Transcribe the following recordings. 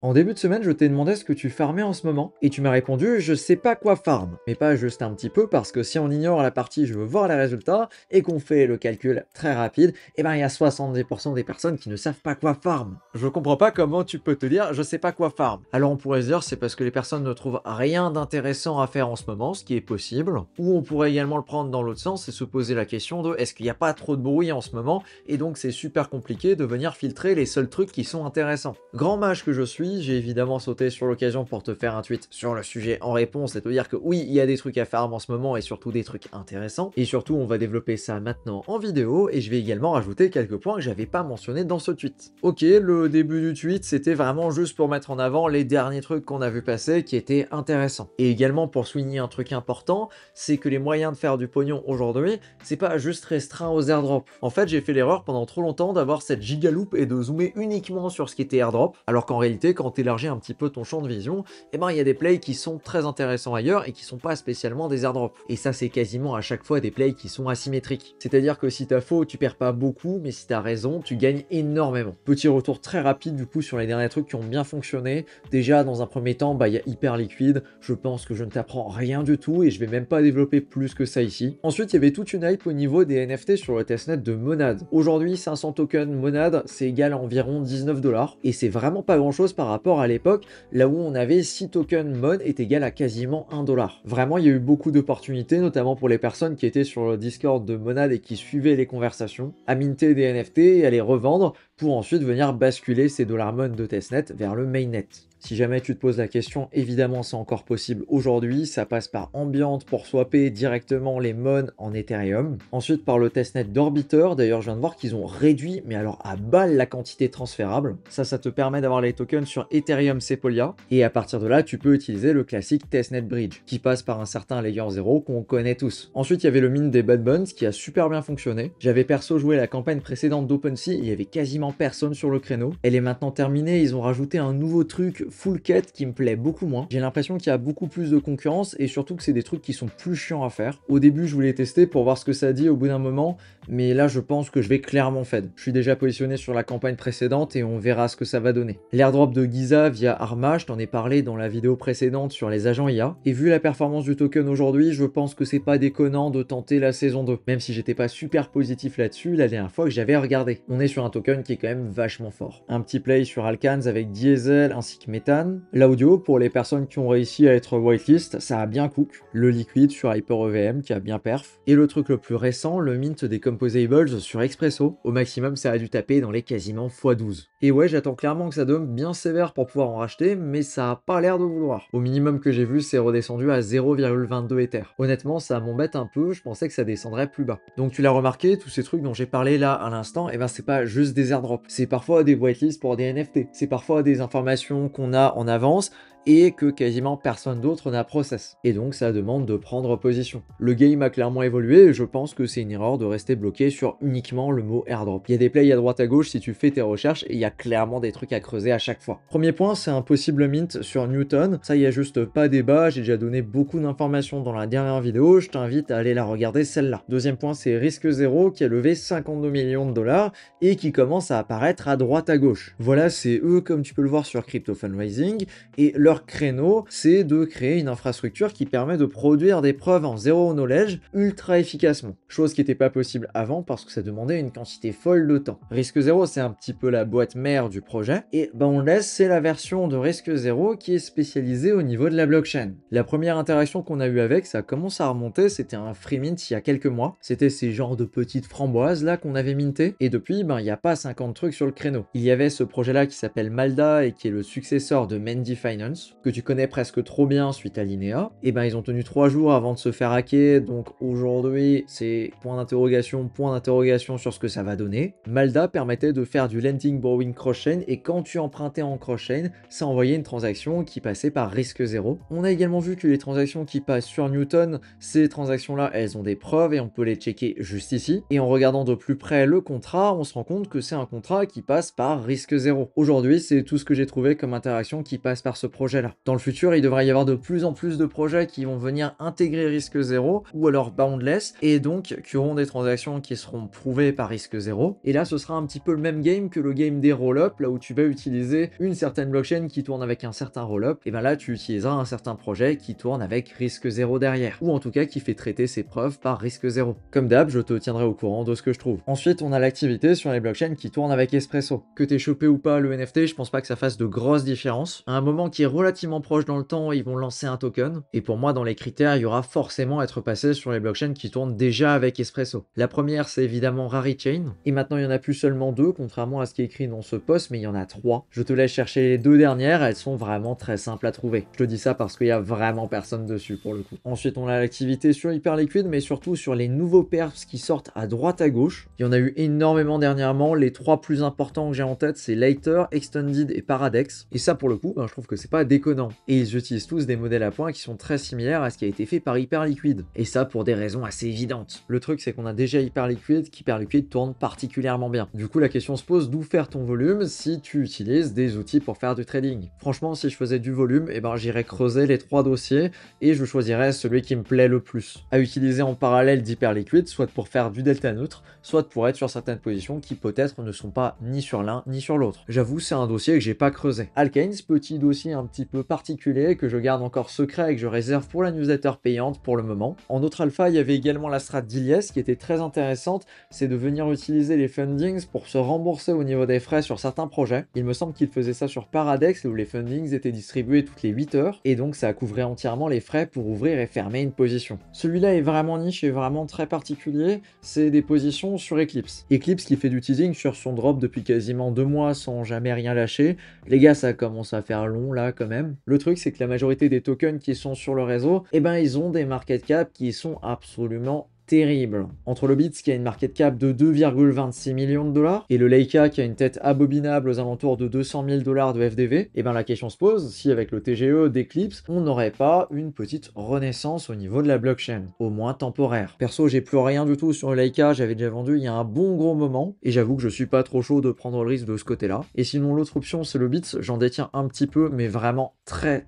En début de semaine, je t'ai demandé ce que tu farmais en ce moment, et tu m'as répondu je sais pas quoi farm, mais pas juste un petit peu, parce que si on ignore la partie je veux voir les résultats, et qu'on fait le calcul très rapide, eh ben il y a 70% des personnes qui ne savent pas quoi farm. Je comprends pas comment tu peux te dire je sais pas quoi farm. Alors on pourrait se dire c'est parce que les personnes ne trouvent rien d'intéressant à faire en ce moment, ce qui est possible, ou on pourrait également le prendre dans l'autre sens et se poser la question de est-ce qu'il n'y a pas trop de bruit en ce moment, et donc c'est super compliqué de venir filtrer les seuls trucs qui sont intéressants. Grand mage que je suis, j'ai évidemment sauté sur l'occasion pour te faire un tweet sur le sujet en réponse et te dire que oui, il y a des trucs à farm en ce moment et surtout des trucs intéressants. Et surtout, on va développer ça maintenant en vidéo et je vais également rajouter quelques points que j'avais pas mentionnés dans ce tweet. Ok, le début du tweet, c'était vraiment juste pour mettre en avant les derniers trucs qu'on a vu passer qui étaient intéressants. Et également pour souligner un truc important, c'est que les moyens de faire du pognon aujourd'hui, c'est pas juste restreint aux airdrops. En fait, j'ai fait l'erreur pendant trop longtemps d'avoir cette gigaloupe et de zoomer uniquement sur ce qui était airdrop, alors qu'en réalité, quand tu élargis un petit peu ton champ de vision, eh ben il y a des plays qui sont très intéressants ailleurs et qui sont pas spécialement des airdrops. Et ça, c'est quasiment à chaque fois des plays qui sont asymétriques. C'est-à-dire que si t'as faux, tu perds pas beaucoup, mais si t'as raison, tu gagnes énormément. Petit retour très rapide du coup sur les derniers trucs qui ont bien fonctionné. Déjà, dans un premier temps, il y a Hyper Liquide. Je pense que je ne t'apprends rien du tout et je vais même pas développer plus que ça ici. Ensuite, il y avait toute une hype au niveau des NFT sur le testnet de Monad. Aujourd'hui, 500 tokens Monad, c'est égal à environ 19 $ et c'est vraiment pas grand chose par rapport à l'époque là où on avait 6 tokens Mon est égal à quasiment 1 $. Vraiment, il y a eu beaucoup d'opportunités, notamment pour les personnes qui étaient sur le Discord de Monad et qui suivaient les conversations, à minter des NFT et à les revendre pour ensuite venir basculer ces dollars Mon de testnet vers le mainnet. Si jamais tu te poses la question, évidemment c'est encore possible aujourd'hui, ça passe par Ambient pour swapper directement les Mon en Ethereum. Ensuite par le testnet d'Orbiter, d'ailleurs je viens de voir qu'ils ont réduit, mais alors à balle la quantité transférable. Ça te permet d'avoir les tokens sur Ethereum Sepolia, et à partir de là tu peux utiliser le classique testnet bridge, qui passe par un certain layer 0 qu'on connaît tous. Ensuite il y avait le mint des Bad Buns qui a super bien fonctionné. J'avais perso joué la campagne précédente d'OpenSea, il y avait quasiment personne sur le créneau. Elle est maintenant terminée, ils ont rajouté un nouveau truc full quête qui me plaît beaucoup moins. J'ai l'impression qu'il y a beaucoup plus de concurrence et surtout que c'est des trucs qui sont plus chiants à faire. Au début, je voulais tester pour voir ce que ça dit au bout d'un moment, mais là, je pense que je vais clairement fed. Je suis déjà positionné sur la campagne précédente et on verra ce que ça va donner. L'airdrop de Giza via Arma, je t'en ai parlé dans la vidéo précédente sur les agents IA. Et vu la performance du token aujourd'hui, je pense que c'est pas déconnant de tenter la saison 2. Même si j'étais pas super positif là-dessus la dernière fois que j'avais regardé. On est sur un token qui est quand même vachement fort. Un petit play sur Alcans avec Diesel ainsi que Methane. L'audio, pour les personnes qui ont réussi à être whitelist, ça a bien cook. Le liquide sur Hyper EVM qui a bien perf. Et le truc le plus récent, le mint des composables sur Expresso. Au maximum, ça a dû taper dans les quasiment x12. Et ouais, j'attends clairement que ça donne bien sévère pour pouvoir en racheter, mais ça a pas l'air de vouloir. Au minimum que j'ai vu, c'est redescendu à 0,22 Ether. Honnêtement, ça m'embête un peu, je pensais que ça descendrait plus bas. Donc tu l'as remarqué, tous ces trucs dont j'ai parlé là à l'instant, et ben c'est pas juste des airdrops. C'est parfois des whitelists pour des NFT. C'est parfois des informations qu'on a en avance et que quasiment personne d'autre n'a process. Et donc ça demande de prendre position. Le game a clairement évolué et je pense que c'est une erreur de rester bloqué sur uniquement le mot airdrop. Il y a des plays à droite à gauche si tu fais tes recherches et il y a clairement des trucs à creuser à chaque fois. Premier point, c'est un possible mint sur Newton. Ça, il y a juste pas débat, j'ai déjà donné beaucoup d'informations dans la dernière vidéo, je t'invite à aller la regarder celle-là. Deuxième point, c'est Risque Zero qui a levé 52 millions de dollars et qui commence à apparaître à droite à gauche. Voilà, c'est eux comme tu peux le voir sur Crypto Fundraising et leur créneau, c'est de créer une infrastructure qui permet de produire des preuves en zéro knowledge ultra efficacement. Chose qui n'était pas possible avant parce que ça demandait une quantité folle de temps. Risque Zero, c'est un petit peu la boîte mère du projet. Et on laisse, c'est la version de Risque Zero qui est spécialisée au niveau de la blockchain. La première interaction qu'on a eue avec, ça commence à remonter, c'était un free mint il y a quelques mois. C'était ces genres de petites framboises là qu'on avait minté. Et depuis, il n'y a pas 50 trucs sur le créneau. Il y avait ce projet là qui s'appelle Malda et qui est le successeur de Mendy Finance, que tu connais presque trop bien suite à l'INEA, et ils ont tenu 3 jours avant de se faire hacker, donc aujourd'hui c'est point d'interrogation sur ce que ça va donner. Malda permettait de faire du lending borrowing cross-chain et quand tu empruntais en cross-chain, ça envoyait une transaction qui passait par risque zéro. On a également vu que les transactions qui passent sur Newton, ces transactions là elles ont des preuves et on peut les checker juste ici. Et en regardant de plus près le contrat, on se rend compte que c'est un contrat qui passe par risque zéro. Aujourd'hui c'est tout ce que j'ai trouvé comme interaction qui passe par ce projet projet-là. Dans le futur, il devrait y avoir de plus en plus de projets qui vont venir intégrer risque zéro ou alors boundless et donc qui auront des transactions qui seront prouvées par risque zéro. Et là, ce sera un petit peu le même game que le game des roll-up, là où tu vas utiliser une certaine blockchain qui tourne avec un certain roll-up. Et bien là, tu utiliseras un certain projet qui tourne avec risque zéro derrière, ou en tout cas qui fait traiter ses preuves par risque zéro. Comme d'hab, je te tiendrai au courant de ce que je trouve. Ensuite, on a l'activité sur les blockchains qui tournent avec Espresso. Que t'aies chopé ou pas le NFT, je pense pas que ça fasse de grosses différences. À un moment qui est relativement proche dans le temps, ils vont lancer un token. Et pour moi, dans les critères, il y aura forcément être passé sur les blockchains qui tournent déjà avec Espresso. La première, c'est évidemment Rarichain. Et maintenant, il y en a plus seulement deux, contrairement à ce qui est écrit dans ce post, mais il y en a trois. Je te laisse chercher les deux dernières, elles sont vraiment très simples à trouver. Je te dis ça parce qu'il y a vraiment personne dessus pour le coup. Ensuite, on a l'activité sur Hyperliquid, mais surtout sur les nouveaux perfs qui sortent à droite à gauche. Il y en a eu énormément dernièrement. Les trois plus importants que j'ai en tête, c'est Later, Extended et Paradex. Et ça, pour le coup, je trouve que c'est pas déconnant. Et ils utilisent tous des modèles à points qui sont très similaires à ce qui a été fait par Hyperliquid. Et ça, pour des raisons assez évidentes. Le truc, c'est qu'on a déjà Hyperliquid, qu'Hyperliquid tourne particulièrement bien. Du coup, la question se pose d'où faire ton volume si tu utilises des outils pour faire du trading. Franchement, si je faisais du volume, j'irais creuser les trois dossiers et je choisirais celui qui me plaît le plus. À utiliser en parallèle d'Hyperliquid, soit pour faire du delta neutre, soit pour être sur certaines positions qui peut-être ne sont pas ni sur l'un ni sur l'autre. J'avoue, c'est un dossier que j'ai pas creusé. Alkanes, petit dossier un petit peu particulier que je garde encore secret et que je réserve pour la newsletter payante pour le moment. En autre alpha, il y avait également la strat d'Iliès qui était très intéressante, c'est de venir utiliser les fundings pour se rembourser au niveau des frais sur certains projets. Il me semble qu'il faisait ça sur Paradex où les fundings étaient distribués toutes les 8 heures et donc ça couvrait entièrement les frais pour ouvrir et fermer une position. Celui-là est vraiment niche et vraiment très particulier, c'est des positions sur Eclipse. Eclipse qui fait du teasing sur son drop depuis quasiment 2 mois sans jamais rien lâcher. Les gars, ça commence à faire long là quand même. Le truc, c'est que la majorité des tokens qui sont sur le réseau, ils ont des market cap qui sont absolument terrible. Entre le Bits qui a une market cap de 2,26 millions de dollars et le Leica qui a une tête abominable aux alentours de 200 000 $ de FDV, la question se pose si avec le TGE d'Eclipse, on n'aurait pas une petite renaissance au niveau de la blockchain, au moins temporaire. Perso, j'ai plus rien du tout sur le Leica, j'avais déjà vendu il y a un bon gros moment et j'avoue que je suis pas trop chaud de prendre le risque de ce côté-là. Et sinon, l'autre option, c'est le Bits, j'en détiens un petit peu, mais vraiment très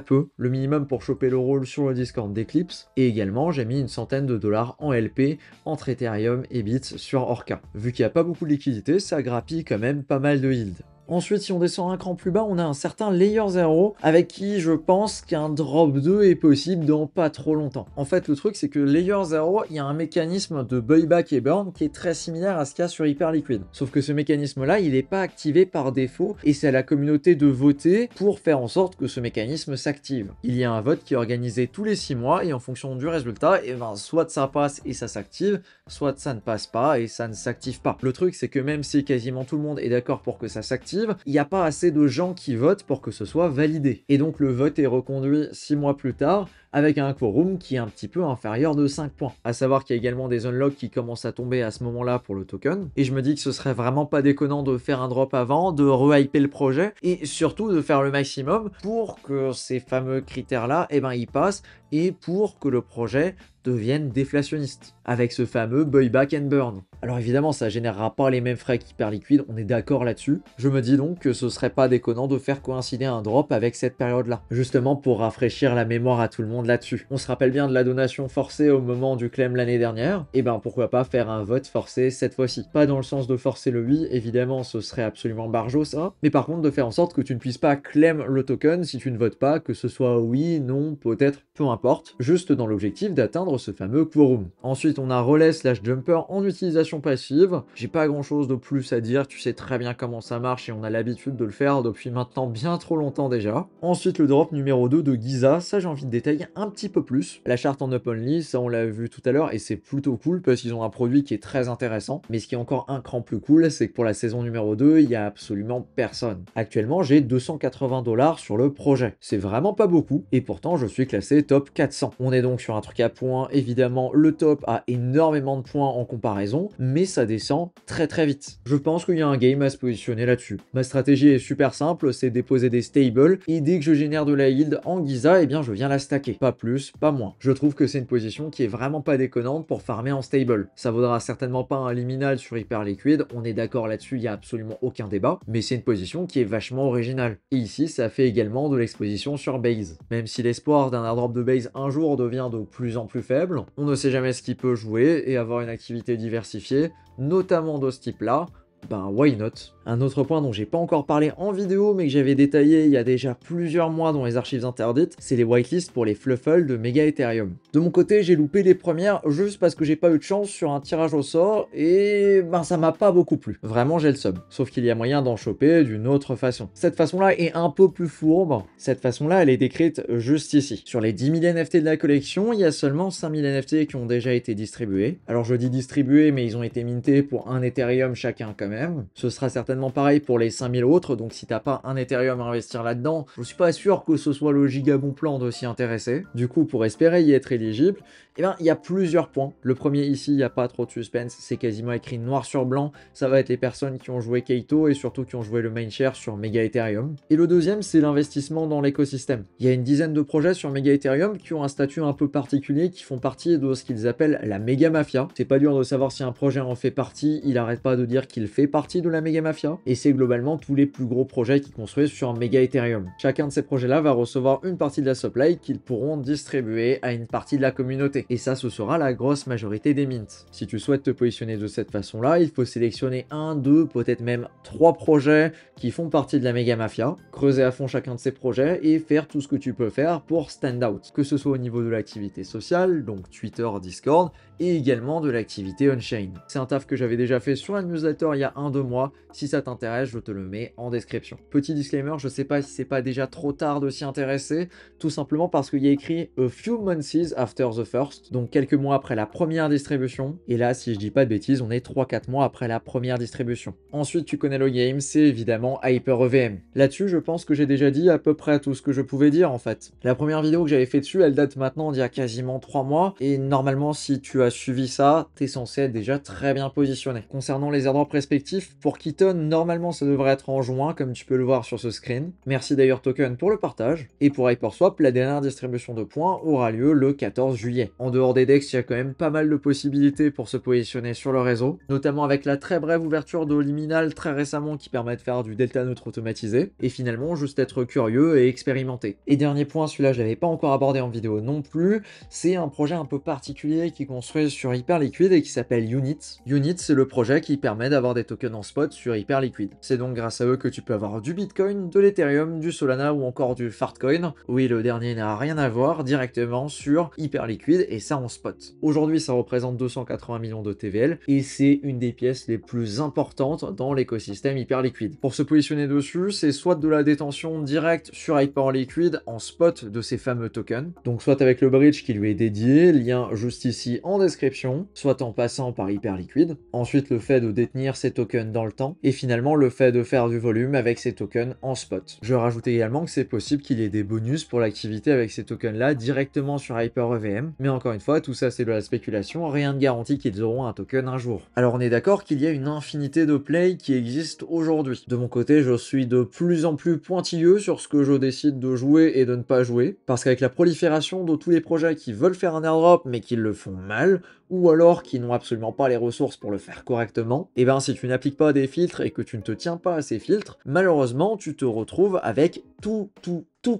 peu, le minimum pour choper le rôle sur le Discord d'Eclipse. Et également, j'ai mis une centaine de dollars en LP entre Ethereum et Bits sur Orca. Vu qu'il n'y a pas beaucoup de liquidité, ça grappille quand même pas mal de yield. Ensuite, si on descend un cran plus bas, on a un certain Layer 0 avec qui je pense qu'un drop 2 est possible dans pas trop longtemps. En fait, le truc, c'est que Layer 0, il y a un mécanisme de buyback et burn qui est très similaire à ce qu'il y a sur Hyperliquid. Sauf que ce mécanisme-là, il n'est pas activé par défaut et c'est à la communauté de voter pour faire en sorte que ce mécanisme s'active. Il y a un vote qui est organisé tous les 6 mois et en fonction du résultat, soit ça passe et ça s'active, soit ça ne passe pas et ça ne s'active pas. Le truc, c'est que même si quasiment tout le monde est d'accord pour que ça s'active, il n'y a pas assez de gens qui votent pour que ce soit validé. Et donc le vote est reconduit 6 mois plus tard avec un quorum qui est un petit peu inférieur de 5 points. À savoir qu'il y a également des unlocks qui commencent à tomber à ce moment-là pour le token. Et je me dis que ce serait vraiment pas déconnant de faire un drop avant, de rehyper le projet et surtout de faire le maximum pour que ces fameux critères-là, ils passent et pour que le projet devienne déflationniste avec ce fameux buyback and burn. Alors évidemment, ça générera pas les mêmes frais qu'Hyperliquid, on est d'accord là-dessus. Je me dis donc que ce serait pas déconnant de faire coïncider un drop avec cette période-là, justement pour rafraîchir la mémoire à tout le monde là-dessus. On se rappelle bien de la donation forcée au moment du claim l'année dernière, et pourquoi pas faire un vote forcé cette fois-ci. Pas dans le sens de forcer le oui, évidemment ce serait absolument barjot ça, mais par contre de faire en sorte que tu ne puisses pas claim le token si tu ne votes pas, que ce soit oui, non, peut-être, peu importe, juste dans l'objectif d'atteindre ce fameux quorum. Ensuite on a relais / jumper en utilisation passive. J'ai pas grand chose de plus à dire, tu sais très bien comment ça marche et on a l'habitude de le faire depuis maintenant bien trop longtemps déjà. Ensuite le drop numéro 2 de Giza, ça j'ai envie de détailler un petit peu plus. La charte en openly, ça on l'a vu tout à l'heure et c'est plutôt cool parce qu'ils ont un produit qui est très intéressant. Mais ce qui est encore un cran plus cool, c'est que pour la saison numéro 2, il y a absolument personne. Actuellement j'ai 280 $ sur le projet. C'est vraiment pas beaucoup et pourtant je suis classé top 400. On est donc sur un truc à points, évidemment le top a énormément de points en comparaison, mais ça descend très vite. Je pense qu'il y a un game à se positionner là-dessus. Ma stratégie est super simple, c'est déposer des stables et dès que je génère de la yield en Giza, je viens la stacker. pas plus, pas moins. Je trouve que c'est une position qui est vraiment pas déconnante pour farmer en stable. Ça vaudra certainement pas un liminal sur Hyperliquid, on est d'accord là-dessus, il y a absolument aucun débat, mais c'est une position qui est vachement originale. Et ici, ça fait également de l'exposition sur base. Même si l'espoir d'un airdrop de base un jour devient de plus en plus faible, on ne sait jamais ce qui peut jouer et avoir une activité diversifiée, notamment de ce type-là, ben why not? Un autre point dont j'ai pas encore parlé en vidéo mais que j'avais détaillé il y a déjà plusieurs mois dans les archives interdites, c'est les whitelists pour les fluffles de Mega Ethereum. De mon côté, j'ai loupé les premières juste parce que j'ai pas eu de chance sur un tirage au sort et ben ça m'a pas beaucoup plu. Vraiment j'ai le sub. Sauf qu'il y a moyen d'en choper d'une autre façon. Cette façon-là est un peu plus fourbe. Cette façon-là, elle est décrite juste ici. Sur les 10 000 NFT de la collection, il y a seulement 5 000 NFT qui ont déjà été distribués. Alors je dis distribués, mais ils ont été mintés pour un Ethereum chacun quand même. Ce sera certainement pareil pour les 5000 autres, donc si t'as pas un Ethereum à investir là-dedans, je suis pas sûr que ce soit le giga bon plan de s'y intéresser. Du coup, pour espérer y être éligible, eh ben, il y a plusieurs points. Le premier ici, il n'y a pas trop de suspense, c'est quasiment écrit noir sur blanc, ça va être les personnes qui ont joué Keito et surtout qui ont joué le main share sur Mega Ethereum. Et le deuxième, c'est l'investissement dans l'écosystème. Il y a une dizaine de projets sur Mega Ethereum qui ont un statut un peu particulier, qui font partie de ce qu'ils appellent la méga mafia. C'est pas dur de savoir si un projet en fait partie, il arrête pas de dire qu'il fait partie de la méga mafia, et c'est globalement tous les plus gros projets qui construisent sur Mega Ethereum. Chacun de ces projets-là va recevoir une partie de la supply qu'ils pourront distribuer à une partie de la communauté. Et ça, ce sera la grosse majorité des mints. Si tu souhaites te positionner de cette façon-là, il faut sélectionner un, deux, peut-être même 3 projets qui font partie de la méga mafia, creuser à fond chacun de ces projets et faire tout ce que tu peux faire pour stand out, que ce soit au niveau de l'activité sociale, donc Twitter, Discord, et également de l'activité on-chain. C'est un taf que j'avais déjà fait sur la newsletter il y a 1-2 mois. Si ça t'intéresse, je te le mets en description. Petit disclaimer, je sais pas si c'est pas déjà trop tard de s'y intéresser, tout simplement parce qu'il y a écrit a few months after the first, donc quelques mois après la première distribution. Et là, si je dis pas de bêtises, on est 3-4 mois après la première distribution. Ensuite, tu connais le game, c'est évidemment Hyper-EVM. Là-dessus, je pense que j'ai déjà dit à peu près tout ce que je pouvais dire en fait. La première vidéo que j'avais fait dessus, elle date maintenant d'il y a quasiment 3 mois, et normalement, si tu as suivi ça, t'es censé être déjà très bien positionné. Concernant les airdrops respectifs, pour Keaton, normalement ça devrait être en juin, comme tu peux le voir sur ce screen. Merci d'ailleurs Token pour le partage. Et pour HyperSwap, la dernière distribution de points aura lieu le 14 juillet. En dehors des DEX, il y a quand même pas mal de possibilités pour se positionner sur le réseau, notamment avec la très brève ouverture de Liminal très récemment qui permet de faire du delta neutre automatisé, et finalement juste être curieux et expérimenter. Et dernier point, celui-là je l'avais pas encore abordé en vidéo non plus, c'est un projet un peu particulier qui construit sur Hyperliquid et qui s'appelle Unit. Unit, c'est le projet qui permet d'avoir des tokens en spot sur Hyperliquid. C'est donc grâce à eux que tu peux avoir du Bitcoin, de l'Ethereum, du Solana ou encore du Fartcoin. Oui, le dernier n'a rien à voir, directement sur Hyperliquid et ça en spot. Aujourd'hui, ça représente 280 millions de TVL et c'est une des pièces les plus importantes dans l'écosystème Hyperliquid. Pour se positionner dessus, c'est soit de la détention directe sur Hyperliquid en spot de ces fameux tokens, donc soit avec le bridge qui lui est dédié, lien juste ici en description, soit en passant par Hyperliquid. Ensuite, le fait de détenir ces tokens dans le temps, et finalement le fait de faire du volume avec ces tokens en spot. Je rajoute également que c'est possible qu'il y ait des bonus pour l'activité avec ces tokens là directement sur Hyper-EVM, mais encore une fois, tout ça c'est de la spéculation, rien ne garantit qu'ils auront un token un jour. Alors on est d'accord qu'il y a une infinité de plays qui existent aujourd'hui. De mon côté, je suis de plus en plus pointilleux sur ce que je décide de jouer et de ne pas jouer, parce qu'avec la prolifération de tous les projets qui veulent faire un airdrop mais qui le font mal, ou alors qui n'ont absolument pas les ressources pour le faire correctement, et ben si tu n'appliques pas des filtres et que tu ne te tiens pas à ces filtres, malheureusement tu te retrouves avec tout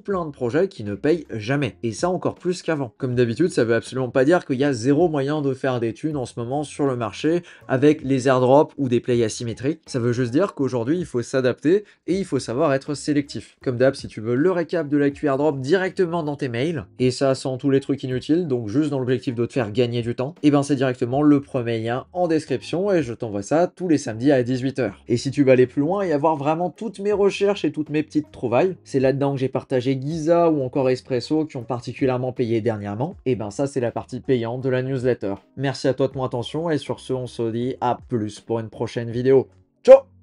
plein de projets qui ne payent jamais. Et ça encore plus qu'avant. Comme d'habitude, ça veut absolument pas dire qu'il y a zéro moyen de faire des thunes en ce moment sur le marché avec les airdrops ou des plays asymétriques. Ça veut juste dire qu'aujourd'hui, il faut s'adapter et il faut savoir être sélectif. Comme d'hab, si tu veux le récap de l'actu airdrop directement dans tes mails, et ça sans tous les trucs inutiles, donc juste dans l'objectif de te faire gagner du temps, et ben c'est directement le premier lien en description et je t'envoie ça tous les samedis à 18 h. Et si tu veux aller plus loin et avoir vraiment toutes mes recherches et toutes mes petites trouvailles, c'est là-dedans que j'ai partagé Giza ou encore Espresso qui ont particulièrement payé dernièrement, et ben ça c'est la partie payante de la newsletter. Merci à toi de ton attention et sur ce on se dit à plus pour une prochaine vidéo. Ciao!